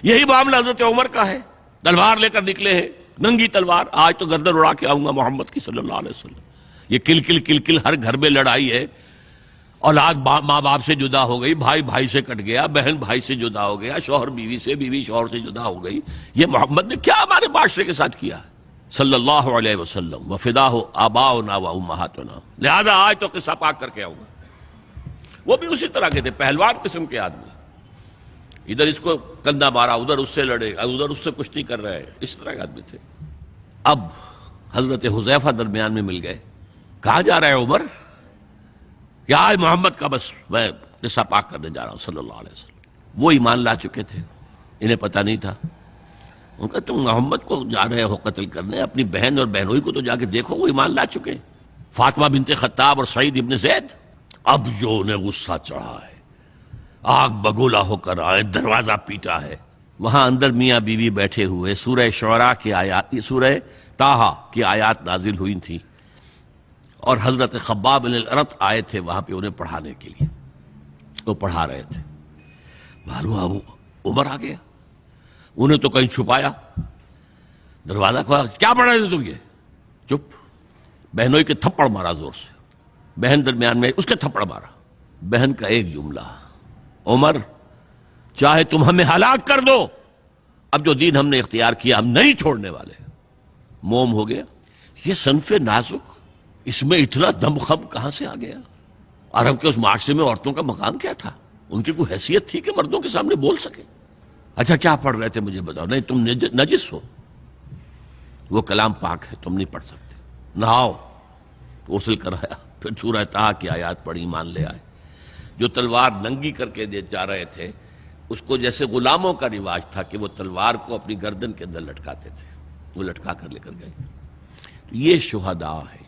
یہی معاملہ حضرت عمر کا ہے، تلوار لے کر نکلے ہیں، ننگی تلوار، آج تو گردن اڑا کے آؤں گا محمد کی صلی اللہ علیہ وسلم۔ یہ کل کل کل کل ہر گھر میں لڑائی ہے، اولاد ماں باپ سے جدا ہو گئی، بھائی بھائی سے کٹ گیا، بہن بھائی سے جدا ہو گیا، شوہر بیوی سے، بیوی شوہر سے جدا ہو گئی۔ یہ محمد نے کیا ہمارے معاشرے کے ساتھ کیا ہے صلی اللہ علیہ وسلم، وفداہ آباؤنا و امہاتنا۔ لہذا آج تو قصہ پاک کر کے آؤں گا۔ وہ بھی اسی طرح کے تھے، پہلوان قسم کے آدمی، ادھر اس کو کندھا مارا، ادھر اس سے لڑے، ادھر اس سے کشتی کر رہے، اس طرح کے آدمی تھے۔ اب حضرت حذیفہ درمیان میں مل گئے۔ کہاں جا رہا ہے عمر؟ کہ آج محمد کا بس میں قصہ پاک کرنے جا رہا ہوں صلی اللہ علیہ وسلم۔ وہ ایمان لا چکے تھے، انہیں پتہ نہیں تھا۔ ان کا تم محمد کو جا رہے ہو قتل کرنے، اپنی بہن اور بہنوئی کو تو جا کے دیکھو، وہ ایمان لا چکے، فاطمہ بنت خطاب اور سعید ابن زید۔ اب جو انہیں غصہ چڑھا ہے، آگ بگولا ہو کر آئے، دروازہ پیٹا ہے، وہاں اندر میاں بیوی بیٹھے ہوئے، سورہ شعراء کی آیات، سورہ طٰہٰ کی آیات نازل ہوئی تھیں، اور حضرت خباب بن الارت آئے تھے وہاں پہ انہیں پڑھانے کے لیے، وہ پڑھا رہے تھے۔ معلوم ابو عمر آ گیا، انہیں تو کہیں چھپایا، دروازہ کھولا، کیا پڑھ رہے تھے تم؟ یہ چپ۔ بہنوئی کے تھپڑ مارا زور سے، بہن درمیان میں اس کے تھپڑ مارا۔ بہن کا ایک جملہ، عمر چاہے تم ہمیں ہلاک کر دو، اب جو دین ہم نے اختیار کیا ہم نہیں چھوڑنے والے۔ موم ہو گیا۔ یہ صنف نازک، اس میں اتنا دم خم کہاں سے آ گیا؟ عرب کے اس معاشرے میں عورتوں کا مقام کیا تھا؟ ان کی کوئی حیثیت تھی کہ مردوں کے سامنے بول سکے؟ اچھا کیا پڑھ رہے تھے مجھے بتاؤ؟ نہیں تم نجس ہو، وہ کلام پاک ہے، تم نہیں پڑھ سکتے، نہاؤ۔ غسل کرایا، پھر سورہ طٰہٰ کی آیات پڑھی، ایمان لے آئے۔ جو تلوار ننگی کر کے جا رہے تھے، اس کو جیسے غلاموں کا رواج تھا کہ وہ تلوار کو اپنی گردن کے اندر لٹکاتے تھے، وہ لٹکا کر لے کر گئے۔ یہ شہداء ہے۔